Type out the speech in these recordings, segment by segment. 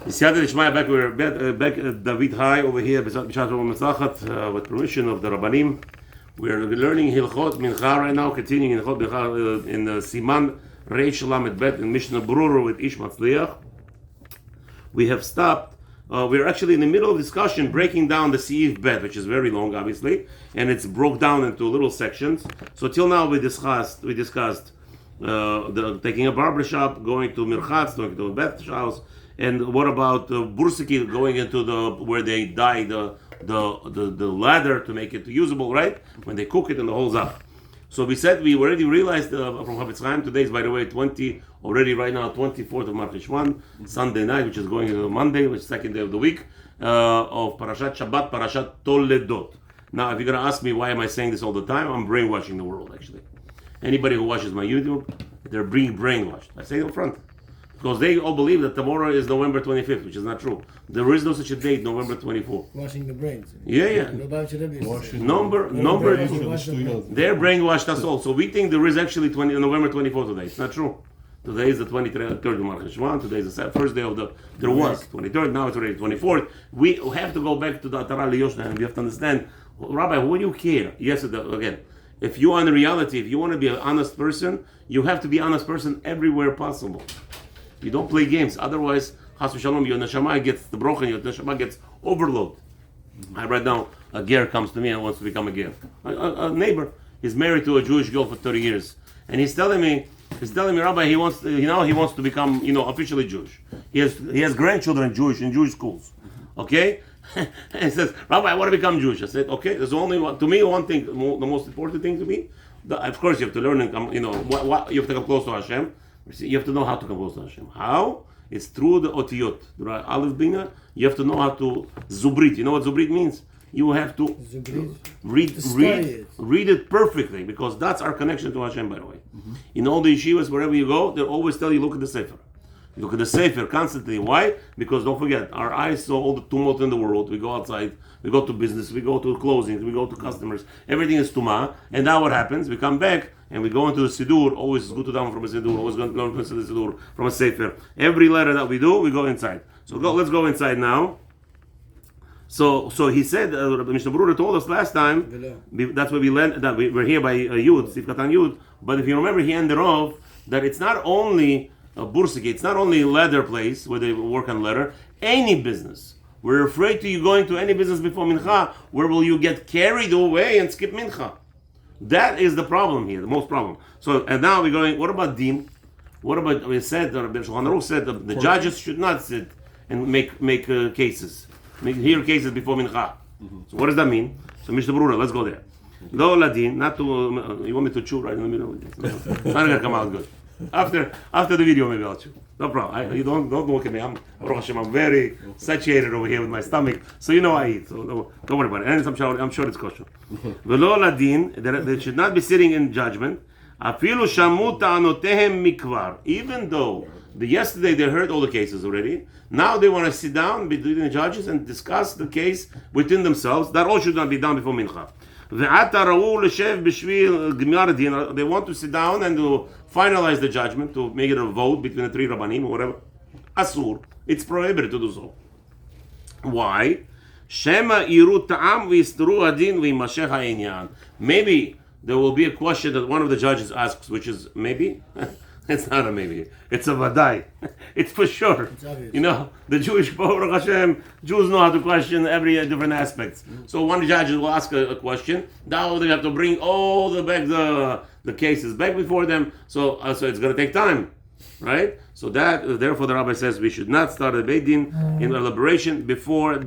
Siyata Ishmael, we're back at David High over here, Matzliach, with permission of the Rabbanim. We're learning Halachot Mincha right now, continuing in Halachot Mincha in the Siman Reish Lamed Bet in Mishnah Berurah with Ish Matzliach. We have stopped. We're actually in the middle of discussion, breaking down the Seif Bet, which is very long, obviously, and it's broke down into little sections. So till now we discussed taking a barbershop, going to Mirchatz, going to a Beth's house. And what about bursiki, going into where they dye the ladder to make it usable, right? When they cook it and the whole zap. So we said we already realized from Chafetz Chaim, today is, by the way, 24th of March, Sunday night, which is going into Monday, which is the second day of the week, of Parashat Shabbat, Parashat Toledot. Now, if you're going to ask me why am I saying this all the time, I'm brainwashing the world, actually. Anybody who watches my YouTube, they're being brainwashed. I say it up front. Because they all believe that tomorrow is November 25th, which is not true. There is no such a date, November 24th. Washing the brains. Yeah. Number. They're brainwashed, that's all. So we think there is actually November 24th today. It's not true. Today is the 23rd of March. Today is the first day of there was 23rd, now it's already 24th. We have to go back to the Atara Liyoshna, and we have to understand, Rabbi, what do you care? Yes, again, if you are in reality, if you want to be an honest person, you have to be an honest person everywhere possible. You don't play games, otherwise, Chas v'Shalom, your neshama gets the brochen, your neshama gets overload. Right now, a ger comes to me and wants to become a ger. A neighbor is married to a Jewish girl for 30 years, and he's telling me, Rabbi, he wants to become, officially Jewish. He has grandchildren Jewish in Jewish schools. Okay, and he says, Rabbi, I want to become Jewish. I said, okay, there's only one thing. The most important thing to me, of course, you have to learn and come. You have to come close to Hashem. You have to know how to come close to Hashem. How? It's through the otiyot. The Aleph Bina. You have to know how to zubrit. You know what zubrit means? You have to read it perfectly, because that's our connection to Hashem, by the way. Mm-hmm. In all the yeshivas, wherever you go, they'll always tell you, look at the Sefer. You look at the Sefer constantly. Why? Because don't forget, our eyes saw all the tumult in the world. We go outside, we go to business, we go to closings, we go to customers. Everything is tumah. And now what happens? We come back and we go into the Siddur. Always good to down from a Siddur. Always going to learn from the Siddur, from a Sefer. Every letter that we do, we go inside. So let's go inside now. So he said, Mishnah Berurah told us last time, that's where we learned, that we're here by Yud, Sif Katan Yud. But if you remember, he ended off that it's not only a bursiki, it's not only a leather place where they work on leather, any business. We're afraid to you going to any business before Mincha, where will you get carried away and skip Mincha? That is the problem here, the most problem. So, and now we're going, what about Din? What about, we said, Rabbi Shulchan Aruch said the judges should not sit and make cases. Hear cases before Mincha. Mm-hmm. So what does that mean? So Mishnah Berurah, let's go there. Lo ladin, not to, you want me to chew right in the middle? It's not going to come out good. After the video, maybe I'll chew. No problem. You don't look at me. I'm very satiated over here with my stomach, so you know I eat. So don't worry about it. And I'm sure it's kosher. V'lo ladin, they should not be sitting in judgment. Afilu shamu ta'anotehem mikvar. Even though yesterday they heard all the cases already, now they want to sit down between the judges and discuss the case within themselves. That all should not be done before mincha. They want to sit down and to finalize the judgment, to make it a vote between the three rabbanim or whatever. Asur. It's prohibited to do so. Why? Maybe there will be a question that one of the judges asks, which is maybe? It's not a maybe. It's a vadai. It's for sure. It's the Jewish Baruch Hashem, Jews know how to question every different aspects. So one judge will ask a question. Now they have to bring all the cases back before them. So it's going to take time, right? So therefore the rabbi says we should not start a Beit Din in elaboration before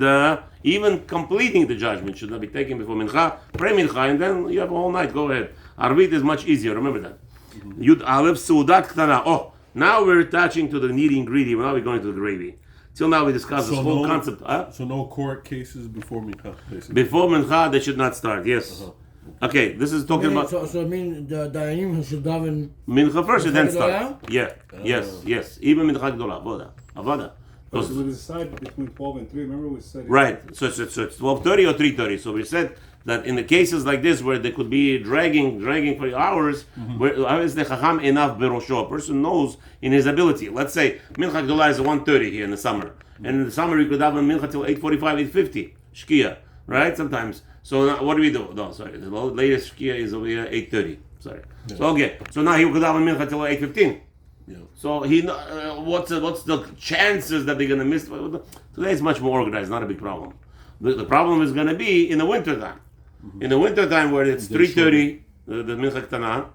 even completing the judgment should not be taken before Mincha, pray Mincha, and then you have a whole night. Go ahead. Arvit is much easier. Remember that. Yud Aleph Seudat Ktana. Oh, now we're attaching to the nitty-gritty. Now we're going to the gravy. Till now we discussed this whole concept. So no court cases before Mincha, basically. Before Mincha, they should not start. Yes. Uh-huh. Okay, this is talking about. So I mean the Dayanim should daven Mincha first and then start. Yeah. Yes. Even Mincha Gdola. Avada. So we decided between 12 and 3. Remember we said. Right. So it's 12:30 or 3:30. So we said that in the cases like this where they could be dragging for hours, where is the chacham enough berosho? A person knows in his ability. Let's say Mincha Gdola is 1:30 here in the summer, And in the summer you could have a mincha till 8:45, 8:50 shkia, right? Sometimes. So now, what do we do? No, sorry, the latest shkia is over here 8:30. Sorry. Yeah. So okay, so now he could have a mincha till 8:15. Yeah. So what's the chances that they're gonna miss? Today it's much more organized, not a big problem. The problem is gonna be in the winter time. In the winter time where it's 3:30, the mincha ktana,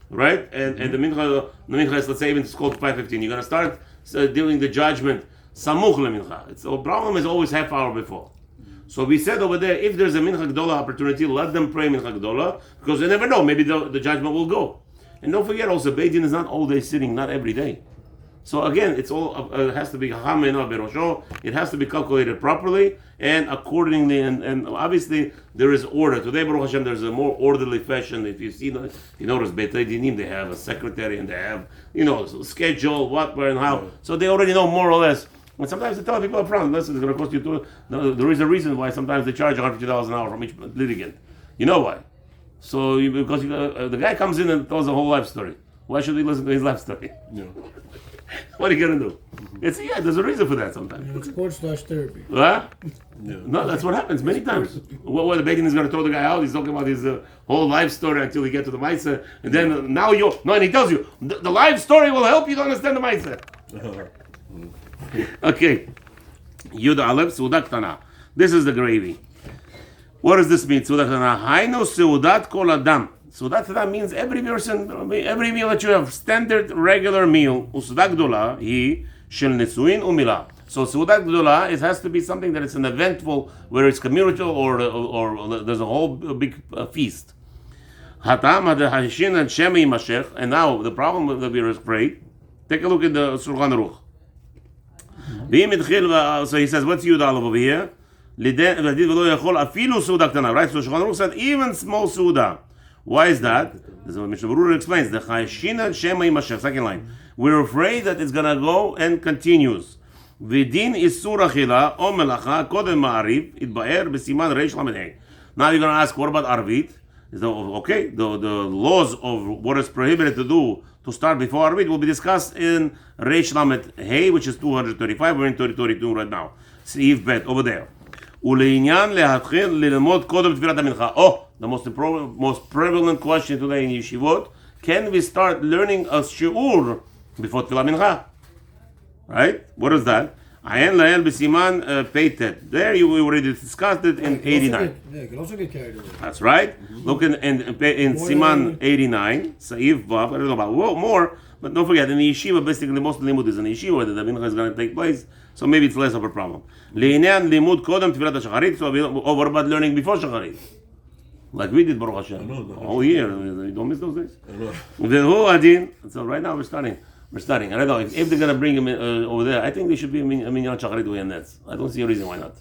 right? And the mincha is, let's say, even it's called 5:15. You're gonna start doing the judgment samuch lemincha. The problem is always half hour before. So we said over there, if there's a mincha gdola opportunity, let them pray mincha gdola, because they never know. Maybe the judgment will go. And don't forget also, Beit Din is not all day sitting, not every day. So again, it's all it has to be hamena berosho. It has to be calculated properly and accordingly. And obviously there is order today. Baruch Hashem, there's a more orderly fashion. If you see, you notice Beit Dinim, they have a secretary and they have schedule what, where, and how. So they already know more or less. And sometimes they tell people up front, listen, it's going to cost you there is a reason why sometimes they charge $150 an hour from each litigant. You know why? So because the guy comes in and tells a whole life story. Why should we listen to his life story? Yeah. What are you gonna do? There's a reason for that sometimes. It's court/therapy. Huh? Yeah. No, that's what happens many times. What the Beit Din is gonna throw the guy out. He's talking about his whole life story until he gets to the Maisa, and then and he tells you the life story will help you to understand the Maisa. Okay, Yud Aleph Seudat Ktana. This is the gravy. What does this mean? Seudat Ktana. Hainu Seudat Kol Adam. So that means every person, every meal that you have, standard regular meal, Usda Gdola, he shel Nesuin Umila. So Seudat Gdola, it has to be something that is an eventful, where it's communal or there's a whole big feast. Hatam Hashin and Shemi Mashech. And now the problem that we are afraid. Take a look at the Shulchan Aruch. So he says, what's Yud Aleph over here? Right? So Shulchan Aruch said even small Suda. Why is that? This is what Mishnah Berurah explains. The Chayshina Shema Yimashech. Second line. We're afraid that it's gonna go and continues. V'din isur achila o melacha kodem ma'ariv itba'er b'siman reish lamed hey. Now you're gonna ask, what about arvit? The laws of what is prohibited to do to start before arvit will be discussed in reish lamed hey, which is 235. We're in 232 right now. Seif bet over there. Ule인yan lehatchil lilmod kodem tfilat hamincha. Oh, the most prevalent question today in yeshivot: can we start learning a shiur before tfilat mincha? Right? What is that? Ayin lael b'siman peitet. There we already discussed it in 89. You can also get carried away. That's right. Look in Siman 89. Saif vav. I don't know about more, but don't forget in the yeshiva. Basically, most of the limud is in the yeshiva where the mincha is going to take place. So maybe it's less of a problem. Le'inyan limud kodem tfilat shacharit. So what about learning before shacharit? Like we did, Baruch Hashem. All year. You don't miss those days. Vehu adin. So right now we're starting. I don't know if they're gonna bring him over there. I think they should be a minyan shacharit way and nets. I don't see a reason why not.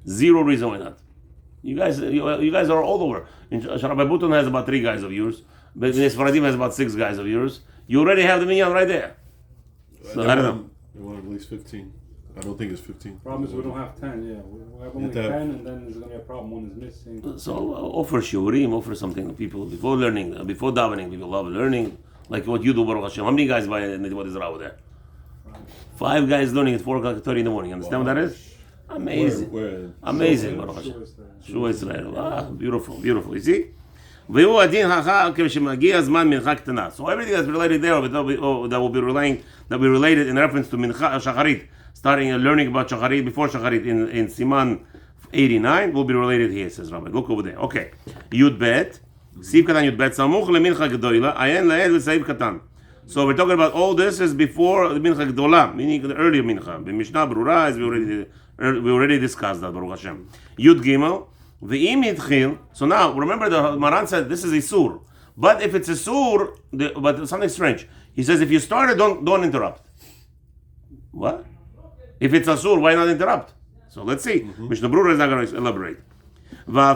Zero reason why not. You guys are all over. Rabbi Button has about 3 guys of yours. But Sfaradim has about 6 guys of yours. You already have the minyan right there. So I don't know. They want at least 15. I don't think it's 15. Problem is we don't have 10. Yeah, we have only 10, and then there's gonna be a problem. One is missing. So offer shiurim, offer something to people before learning, before davening. People love learning, like what you do, Baruch Hashem. How many guys buy what is over there? 5 guys learning at 4:30 in the morning. Understand what that is? Amazing, amazing, Baruch Hashem. Shua Israel. Beautiful. You see. So everything that's related there that will be related in reference to mincha shacharit, starting learning about shacharit before shacharit in Siman 89 will be related here, says Rabbi. Look over there. Okay. Yud bet. Siv katan yud bet. Samuch lemincha gedola. Ayen laed v'seiv katan. So we're talking about all this is before the mincha gedola, meaning the earlier mincha. The Mishnah Berurah, as we already discussed that, Baruch Hashem. Yud gimel. So now, remember the Maran said this is a sur. But if it's a sur, but something strange. He says if you started, don't interrupt. What? If it's a sur, why not interrupt? So let's see. Mishnah Berurah is not going to elaborate. They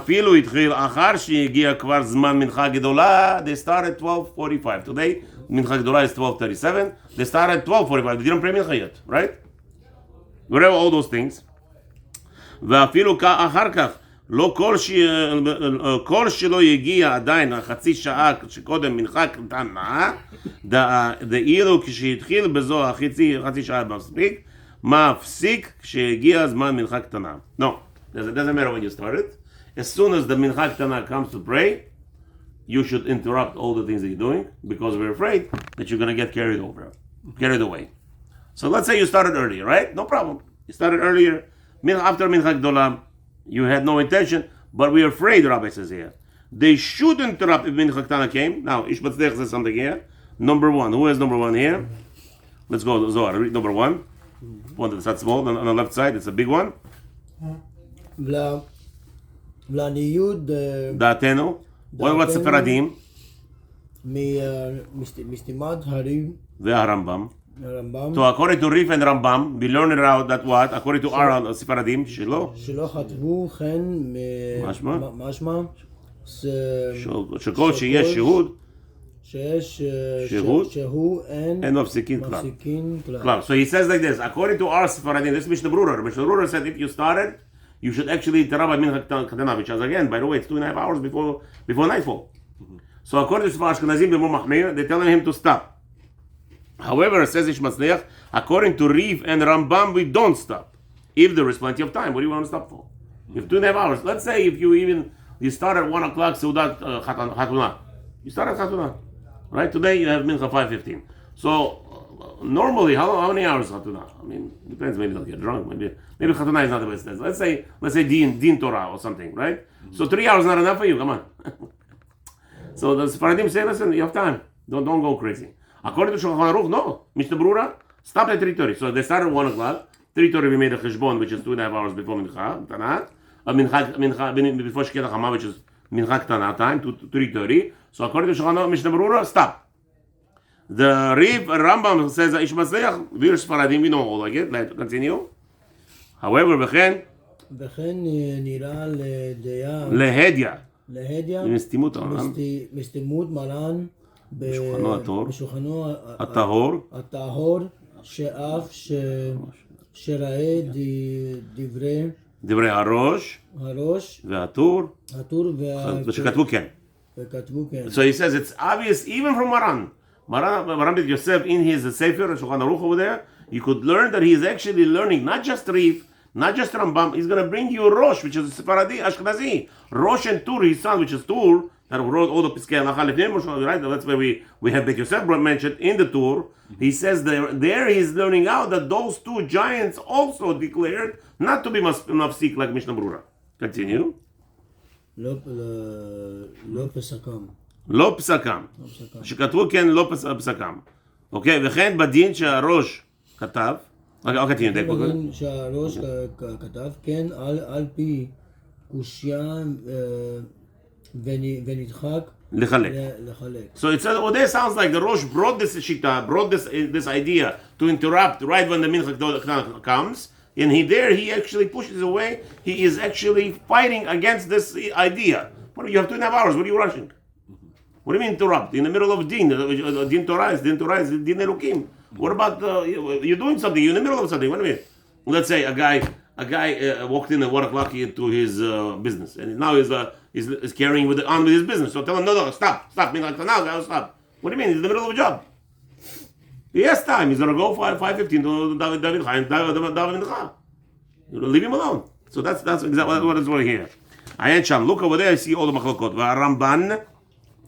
start at 12:45. Today, Mincha Gedolah is 12:37. They start at 12:45. They didn't pray Mincha yet, right? Whatever, all those things. לא כל שלא יגיע עדיין החצי שעה שקודם מנחה קטנה, דאילו כשהתחיל בזו החצי שעה מספיק, מפסיק כשהגיע הזמן מנחה קטנה. No, it doesn't matter when you start it. As soon as the מנחה קטנה comes to pray, you should interrupt all the things that you're doing because we're afraid that you're going to get carried away. So let's say you started earlier, right? No problem. You started earlier. After Mincha Gdola, you had no intention, but we're afraid, the rabbi says here. They should interrupt if Mincha Ktana came. Now, Ish Matzliach says something here. Number one. Who has number one here? Let's go to Zohar. Read number one. One that's small on the left side. It's a big one. לעניות דעתנו. What's the Faradim? מסתימת הריב והרמב"ם. הרמב"ם So according to Rif and Rambam, we learned out that what? According to our Sefaradim, שלא. שלא כתבו כן משמע שכל שיש שהות, שיש שהות, שהוא אין מפסיקים כלל. כלל. So he says like this, according to our Sefaradim, this is Mishnah Brura. Mishnah Brura said if you started, you should actually interrupt by Mincha Katana, which is again, by the way, it's 2.5 hours before nightfall. So according to Ashkenazim, they're telling him to stop. However, says Ish Matzliach, according to Rif and Rambam, we don't stop. If there is plenty of time, what do you want to stop for? You have 2.5 hours. Let's say if you start at 1 o'clock, Seudat Chatuna. You start at Chatuna. Right? Today you have Mincha 5:15. So normally, how many hours Chatuna? I mean, depends. Maybe they'll get drunk. Maybe Chatuna is not the best test. Let's say Din Torah or something, right? So 3 hours is not enough for you. Come on. So the Sephardim say, listen, you have time. Don't go crazy. According to Shulchan Aruch, no. Mishnah Brura, stop at 3:30. So they started at 1 o'clock. 3:30 we made a cheshbon, which is 2.5 hours before Mincha Ktana. Before Shkita Chama, which is Mincha Ktana time, to 3:30. So according to Shulchan Aruch, Mishnah Brura, stop. The Rif Rambam says, Ish Matzliach, we're Sfaradim, we know all like it. Let's continue. However, וכן נראה לדעה להדיא. מסתימות מרן בשולחנו הטהור שאף שראה דברי הראש והטור ושכתבו כן. So he says it's obvious even from Maran Bit Yosef in his Sefer Shulchan Aruch over there, you could learn that he is actually learning not just Rif, not just Rambam. He's going to bring you Rosh, which is Sephardi, Ashkenazi. Rosh and Tur, his son, which is Tur, that wrote all the Piskei Halacha, right? That's where we have Beit Yosef mentioned in the Tur. He says there he's learning out that those two giants also declared not to be mafsik like Mishnah Brura. Continue. לא פסקם. שכתבו כן לא פסקם. אוקיי, וכן בדין שהראש כתב, בדין שהראש כתב, כן על פי קושיה ונדחק לחלק. So it says, Odeh sounds like the Rosh brought this shita, brought this idea to interrupt right when the Mincha comes, and he actually pushes away. He is actually fighting against this idea. What, you have 2.5 hours, what are you rushing? What do you mean interrupt? In the middle of Din. Din Torah is Din Elokim. What about, you're doing something, you're in the middle of something, what do you mean? Let's say a guy walked in at 1 o'clock into his business, and now he's carrying on with his business. So tell him, no, stop. Stop. What do you mean? He's in the middle of a job. He has time. He's going to go 5:15 to David Chaim, David Mincha. Leave him alone. So that's exactly what is over here. Ayin Sham. Look over there, I see all the machlokot. Ramban.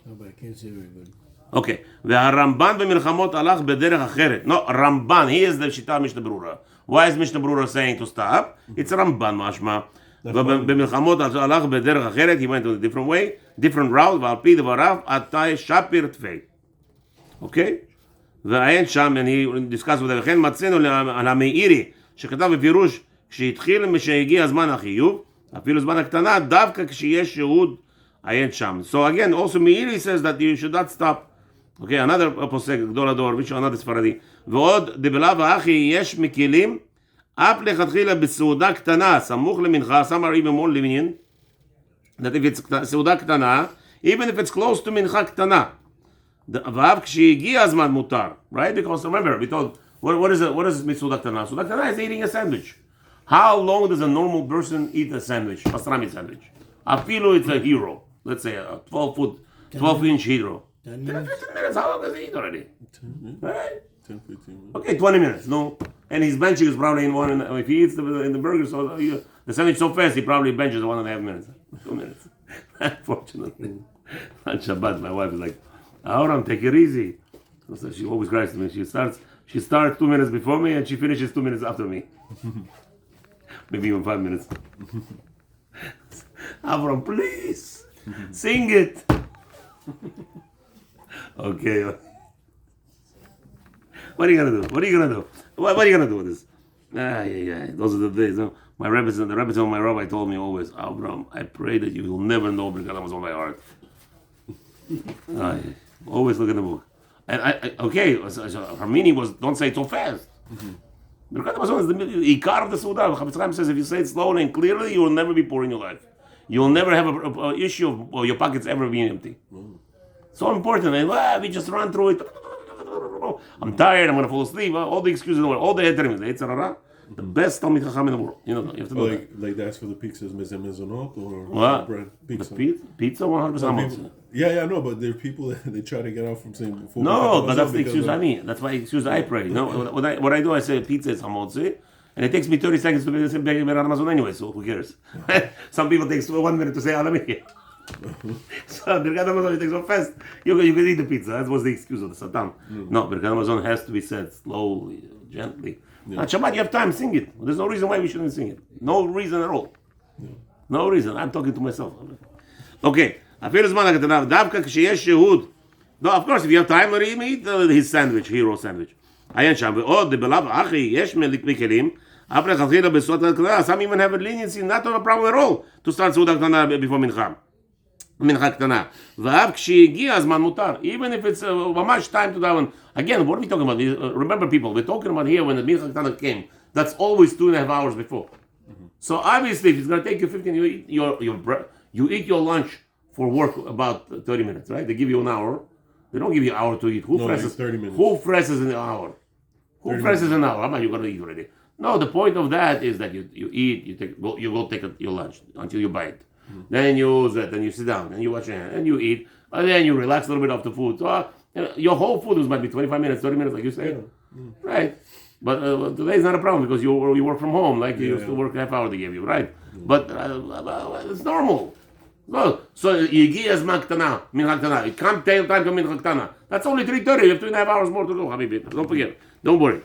But I can't see very good. Okay. והרמב"ן במלחמות הלך בדרך אחרת. No, Ramban, he is the Shita Mishnah Brura. Why is Mishnah Brura saying to stop? It's Ramban משמע. במלחמות הלך בדרך אחרת, he went on a different way, different route, ועל פי דבריו, עתה שפיר תפי. Okay? ועיין שם, and he discussed with them, וכן מצאנו על המאירי, שכתב בפירוש, כשהגיע הזמן החיוב, אפילו זמן הקטנה, דווקא כשיש שהות, עיין שם. So again, also Meiri says that you should not stop. Okay, another פוסק, גדול הדור, which another ספרדי. ועוד דבלאו האחי, יש מקלים, אף לכתחילה בסעודה קטנה, סמוך למנחה, some are even more lenient, that if it's סעודה קטנה, even if it's close to מנחה קטנה, ואף כשהגיע הזמן מותר, right? Because remember, we told, what is סעודה קטנה? סעודה קטנה is eating a sandwich. How long does a normal person eat a sandwich? Pastrami sandwich. אפילו it's a hero. Let's say a 12-inch hero. 10 minutes? 15 minutes, how long does he eat already? 10 minutes. Right? 10, 15 minutes. Okay, 20 minutes. No. and his benching is probably in one. If he eats in the burger, so the sandwich so fast, he probably benches 1.5 minutes, 2 minutes. Unfortunately, on Shabbat, my wife is like, "Aaron, take it easy." So she always cries to me. She starts 2 minutes before me, and she finishes 2 minutes after me. Maybe even 5 minutes. Avram, please sing it. Okay. What are you gonna do? What are you gonna do? What are you gonna do with this? Those are the days. No? The Rebbe of my rabbi told me always, Avram, I pray that you will never know Birkat Hamazon by heart. Always look at the book. And so her meaning was, don't say it so fast. Birkat Hamazon is the ikar of the Suda. Chafetz Chaim says if you say it slowly and clearly, you will never be poor in your life. You will never have an issue of your pockets ever being empty. So important. And we just run through it. I'm tired. I'm going to fall asleep. All the excuses in the world. All the heterim. The best Talmid Chacham in the world. You have to know like that's for the pizzas, mezonot or what? Bread, pizza. Pizza 100%. Yeah, no, but there are people that they try to get off from saying before. No, but that's the excuse I mean. That's my excuse I pray. No, what I do, I say pizza is hamotzi, and it takes me 30 seconds to say Birkat Hamazon anyway. So who cares? Some people takes 1 minute to say Alamiyah. So Birkat Hamazon it takes so fast. You can eat the pizza. That was the excuse of the Satan. No, Birkat Hamazon has to be said slowly, gently. On Shabbat you have time, sing it. There's no reason why we shouldn't sing it. No reason at all. No reason. I'm talking to myself. Okay. Davka כשיש שהות. No, of course, if you have time, let him eat his sandwich, hero sandwich. עיין שם, ועוד בלאו אחי, יש מכלים, אף לכתחילה בסעודה קטנה, some even have a leniency, not a problem at all, to start סעודה קטנה before מנחה קטנה. ואף כשהגיע הזמן מותר, even if it's ממש time to daven. Again, what are we talking about? Remember people, we're talking about here when the מנחה קטנה came, that's always 2.5 hours before. So obviously, if it's going to take you 15, you eat your lunch for work about 30 minutes, right? They give you an hour. They don't give you an hour to eat. Who fresses 30 minutes. Who fresses an hour? Who fresses an hour? How about you going to eat already? No, the point of that is that you eat, you go take your lunch until you bite. Then you sit down, and you wash your hands, and you eat, and then you relax a little bit after food. So your whole food might be 25 minutes, 30 minutes, like you said, right? But today is not a problem because you work from home, like you used to work half hour they gave you, right? But it's normal. No, so יגיע הזמן קטנה, מנחה קטנה. It can't take time to מנחה קטנה. That's only 3:30. You have 2.5 hours more to go, חביבי. Don't forget. Don't worry.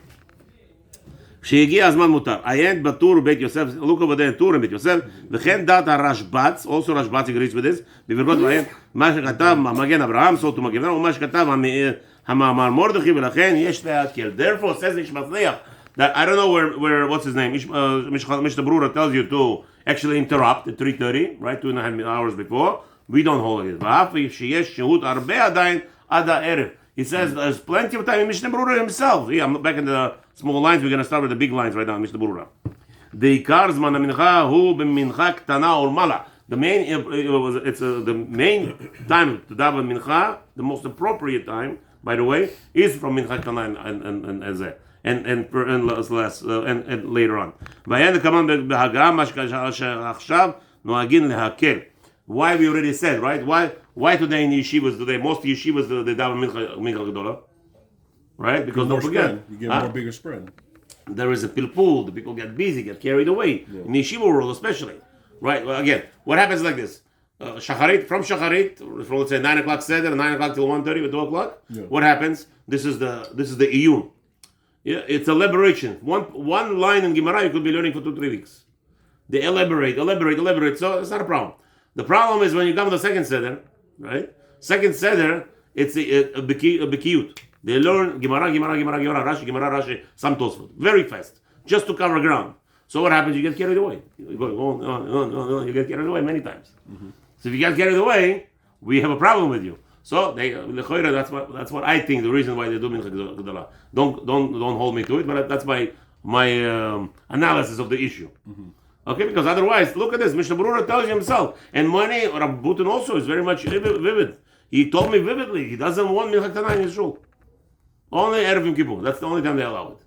כשיגיע הזמן מותר. עיין בטור בית יוסף, look over there, טור בית יוסף, וכן דעת הרשב"ץ, also רשב"ץ agrees with this, בברכות ועיין, מה שכתב מגן אברהם, סוטו מגן אברהם, ומה שכתב המאמר מרדכי, ולכן יש להקל. Therefore, says איש מצליח, that I don't know where what's his name, Mr. Brura tells you to actually interrupt at 3:30, right, 2.5 hours before. We don't hold it. He says there's plenty of time in Mishnah Brura himself. Yeah, I'm back in the small lines. We're going to start with the big lines right now, Mishnah Brura. The main, the main time to daven mincha, the most appropriate time, by the way, is from mincha ktana and later on. Why we already said, right? Why today in yeshivas most yeshivas they daven mincha gedola, right? Because don't forget, you get more bigger spread. There is a pilpul. The people get busy, get carried away in the yeshiva world, especially, right? Well, again, what happens like this? Shacharit, from let's say 9 o'clock seder, 9 o'clock till 1:30 or 2 o'clock. Yeah. What happens? This is the iyun. Yeah, it's a liberation. One line in Gemara you could be learning for 2-3 weeks. They elaborate. So it's not a problem. The problem is when you come to the second seder, right? Second seder, it's a bekiyut. They learn Gemara, Rashi, some Tosfot, very fast, just to cover ground. So what happens? You get carried away. You go on. You get carried away many times. Mm-hmm. So if you get carried away, we have a problem with you. So that's what I think the reason why they do mincha gedola. Don't hold me to it, but that's my analysis of the issue. Mm-hmm. Okay, because otherwise, look at this. Mishnah Berurah tells you himself, and Mani Rav Butin also is very much vivid. He told me vividly he doesn't want mincha ktana in his shul. Only Erev Yom Kippur. That's the only time they allow it.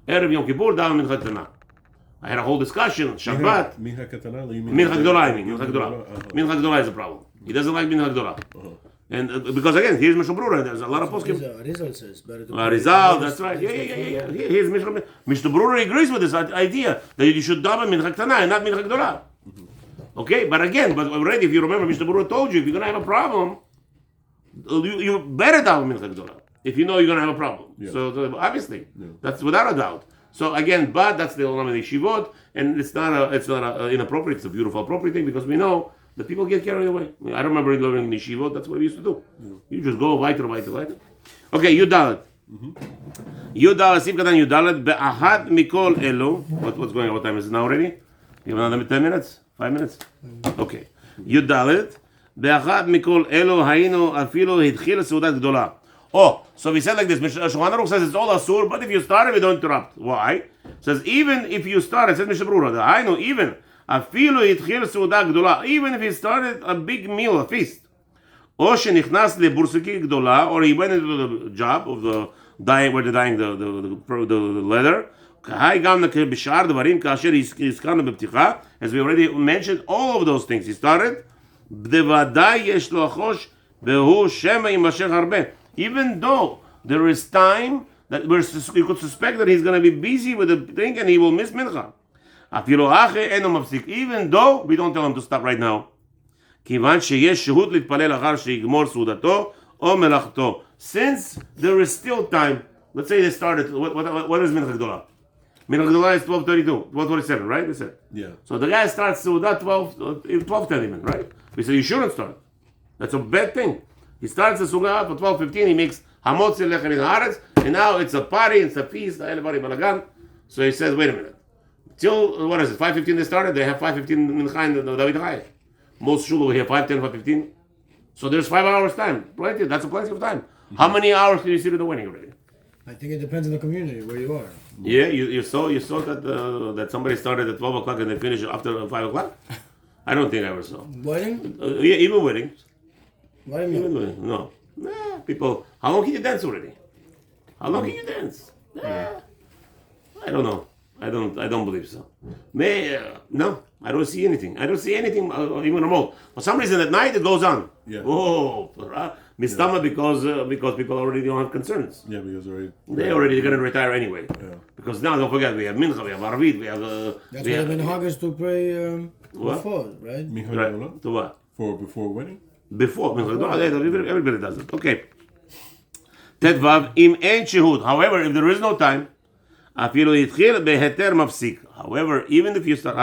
Erev Yom Kippur, daven mincha ktana. I had a whole discussion. Shabbat. Mincha ktana. Mincha gedola. Mincha gedola is a problem. He doesn't like mincha gedola. And because again, here's Mishnah Berurah, there's a lot of poskim. Arizal says better to Arizal, that's right. Yeah. Here's Mishnah Berurah agrees with this idea that you should daven mincha ktana and not mincha gdola. Okay, but already, if you remember, Mishnah Berurah told you if you're gonna have a problem, you better daven mincha gdola if you know you're gonna have a problem. Yeah. So obviously, that's without a doubt. So again, but that's the olam of the yeshivot, and it's not inappropriate. It's a beautiful, appropriate thing because we know that people get carried away. I remember learning in yeshivot. That's what we used to do. You just go weiter. Okay, Yudalet. Yudalet. Sif katan Yudalet be'ahad mikol elu. What's going on? What time is it now already? You have another 10 minutes? 5 minutes? Okay. Yudalet be'ahad mikol elu hayinu afilu hitchil seudat gdola. Oh, so we said like this. Shulchan Aruch says it's all asur, but if you start it, we don't interrupt. Why? It says even if you start, it says Mishnah Berurah. I know even afilu hitchil seudat gdola. Even if he started a big meal, a feast. Or shenichnas lebursiki gdola, or he went into the job of the dyeing, where they're dyeing the leather. As we already mentioned, all of those things. He started. Even though there is time that we could suspect that he's going to be busy with the thing and he will miss mincha. Even though we don't tell him to stop right now. Since there is still time, let's say they started, what is mincha gdola? Mincha gdola is 12:32, 12:47, right? We said. Yeah. So the guy starts Seudat 12:10 even, right? We say you shouldn't start. That's a bad thing. He starts the Sukkah for 12:15, he makes Hamotzi Lechem in Haaretz, and now it's a party, it's a feast, everybody balagan. So he says, wait a minute. Till, what is it, 5:15 they started? They have 5:15 Mincha in the David Chai. Most shul we have 5:10, 5:15. So there's 5 hours time. Plenty, that's a plenty of time. How many hours can you see to the wedding already? I think it depends on the community where you are. Yeah, you saw that somebody started at 12 o'clock and they finished after 5 o'clock? I don't think I ever saw. Wedding? Yeah, even weddings. What do you mean? No. Nah, people, how long can you dance already? How long can you dance? I don't know. I don't believe so. No, I don't see anything. I don't see anything even remote. For some reason at night it goes on. Yeah. Oh, mistama because people already don't have concerns. Yeah, because they're going to retire anyway. Yeah. Because now don't forget we have mincha, we have arvit, we have. That's why the minhag is to pray before, right? Mincha To what? For before wedding. Before mincha, everybody does it. Okay. Tetvav im ein shehud. However, if there is no time. However, even if you start,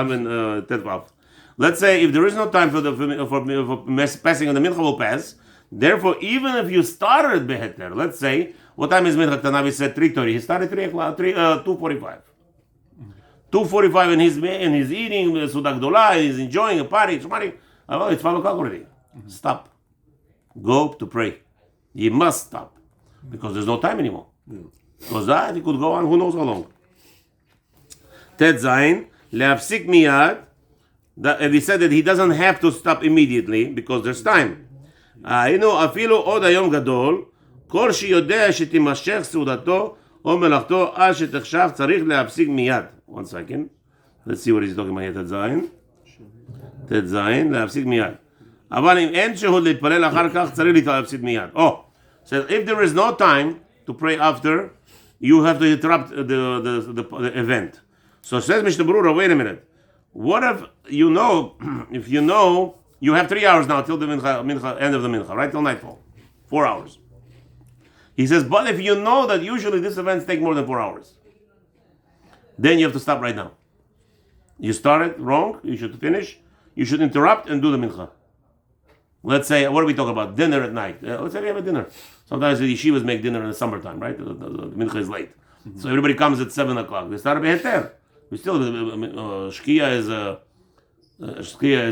let's say if there is no time for passing on the mincha will pass. Therefore, even if you started beheter, let's say what time is mincha ktana? We said 3:30. He started 2:45. 2:45, and he's eating sudah gdola. He's enjoying a party. It's 5 o'clock already. Stop. Go to pray. You must stop because there's no time anymore. Because that, it could go on who knows how long. Tet Zayin, le'afsik miyad, and he said that he doesn't have to stop immediately because there's time. Afilu od hayom gadol, kol sheyodea shetimashech seudato o melachto ad shetechshav tzarich le'afsik miyad. 1 second. Let's see what he's talking about here. Tet Zayin. Tet Zayin, le'afsik miyad. אבל אם אין שהות להתפלל אחר כך צריך להפסיק מיד. So if there is no time to pray after, you have to interrupt the event. So says Mishnah Berurah, wait a minute. What if you know you have 3 hours now till the mincha, end of the mincha, right? Till nightfall. 4 hours. He says, but if you know that usually these events take more than 4 hours, then you have to stop right now. You started wrong, you should finish, you should interrupt and do the mincha. Let's say, what are we talking about? Dinner at night. Let's say we have a dinner. Sometimes the yeshivas make dinner in the summertime, right? The mincha is late. Mm-hmm. So everybody comes at 7 o'clock. They start a beheter. We still, shkia is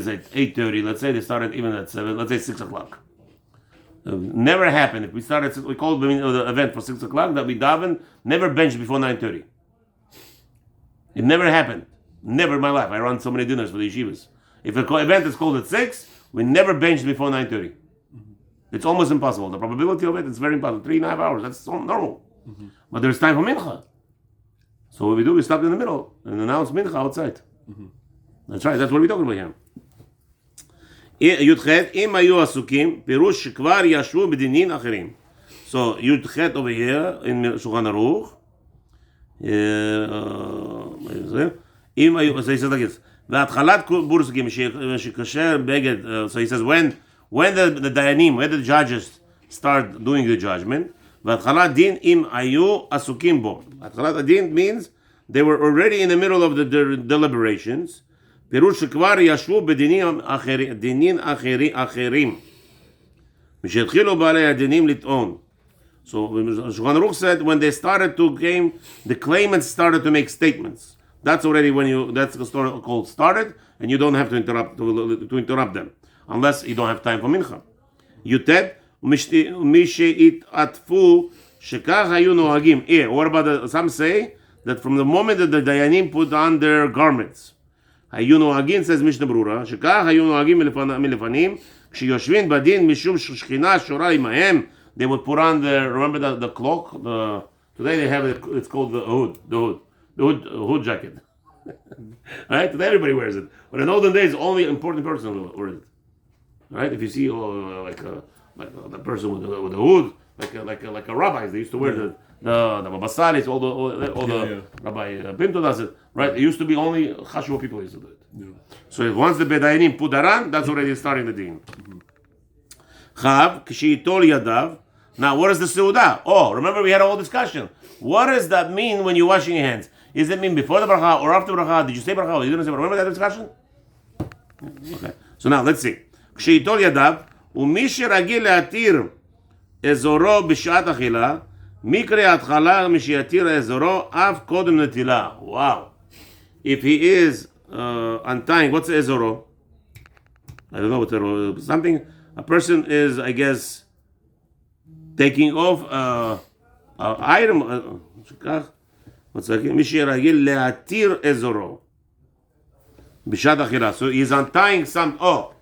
at 8:30. Let's say they started even at 7. Let's say 6 o'clock. Never happened. If we started, we called the event for 6 o'clock, that we daven, never benched before 9:30. It never happened. Never in my life. I run so many dinners for the yeshivas. If an event is called at 6, we never benched before 9:30. It's almost impossible. The probability of it is very impossible. 3.5 hours, that's so normal. Mm-hmm. But there's time for mincha. So what we do, we stop in the middle and announce mincha outside. Mm-hmm. That's right, that's what we're talking about here. י"ח, אם היו עסוקים, פירוש שכבר ישבו בדינים אחרים. So, י"ח over here, in שולחן ערוך. אם היו, so he says like this, והתחלת בורסקים, שקשר בגד, so he says, when the dayanim, when the judges start doing the judgment, והתחלת דין, אם היו עסוקים בו. התחלת הדין means they were already in the middle of the deliberations, פירוש שכבר ישבו בדינים אחרים. משהתחילו בעלי הדינים לטעון. So Shulchan Aruch said when they started to game, the claimants started to make statements. That's already that's the story called started, and you don't have to interrupt them unless you don't have time for mincha. Yutet misheitatfu shekach hayu noagim. What about some say that from the moment that the dayanim put on their garments, hayu noagim, says Mishnah Berurah, shekach hayu noagim milefanim כשיושבים בדין משום ששכינה שורה עמהם. They would put on remember the cloak. Today they have it's called the hood jacket. Right? Today everybody wears it. But in olden days, only important person wears it. Right? If you see like a person with a hood, like a rabbis, they used to wear the babasaris, all the Rabbi Pinto does it. Right? It used to be only Chashua people used to do it. Yeah. So once the Bedayanim put that on, that's already starting the deen. Chav, kshiitol yadav. Now, what is the seudah? Oh, remember we had a whole discussion. What does that mean when you're washing your hands? Does it mean before the bracha or after the bracha? Did you say bracha or you didn't say bracha? Remember that discussion? Okay. So now, let's see. kshiitol yadav, ומי שרגיל להתיר אזורו בשעת אכילה, מקרה התחלה משיתיר אזורו אף קודם נטילה. Wow. If he is untying, what's ezoro? I don't know what something. A person is, I guess, taking off an item. What's that? Mishi ragil leatir ezoro. Bishad achira. So he's untying some. Oh,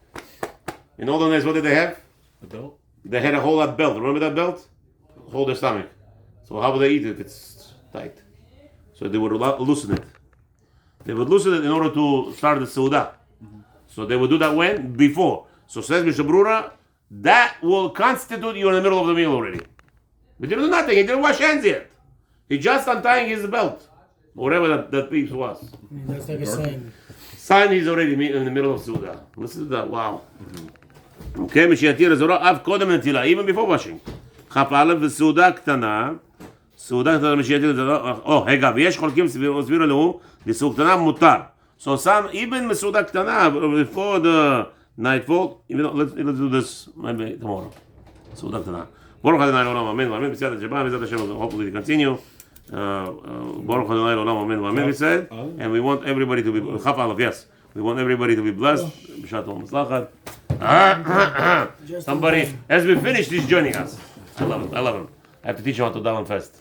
in olden days, what did they have? A belt. They had a whole lot belt. Remember that belt? Hold their stomach. So how would they eat it if it's tight? So they would loosen it. They would loosen it in order to start the seudah. So they would do that when? Before. So says Mishnah Berurah, that will constitute you in the middle of the meal already. But he didn't do nothing. He didn't wash hands yet. He just untying his belt. Whatever that piece was. That's like a sign. Sign he's already in the middle of seudah. Listen to that. Wow. Okay, Mishiatir Azorah, Av Kodem Netila, even before washing. Chaf Aleph v'seudah ktana. סעודה קטנה משיתית, רגע, ויש חולקים סבירו לו, לסעודה קטנה מותר. So some, even מסעודה קטנה, before the nightfall, let's do this maybe tomorrow. סעודה קטנה. ברוך ה' לעולם, אמן ואמן, בסייעתא דשמיא, בעזרת השם, hopefully to continue. ברוך ה' לעולם, אמן ואמן, we said, and we want everybody to be, כף א', yes, we want everybody to be blessed, בשעה טובה ומוצלחת. Somebody, as we finish, he's joining us. I love him. I have to teach him how to daven fast.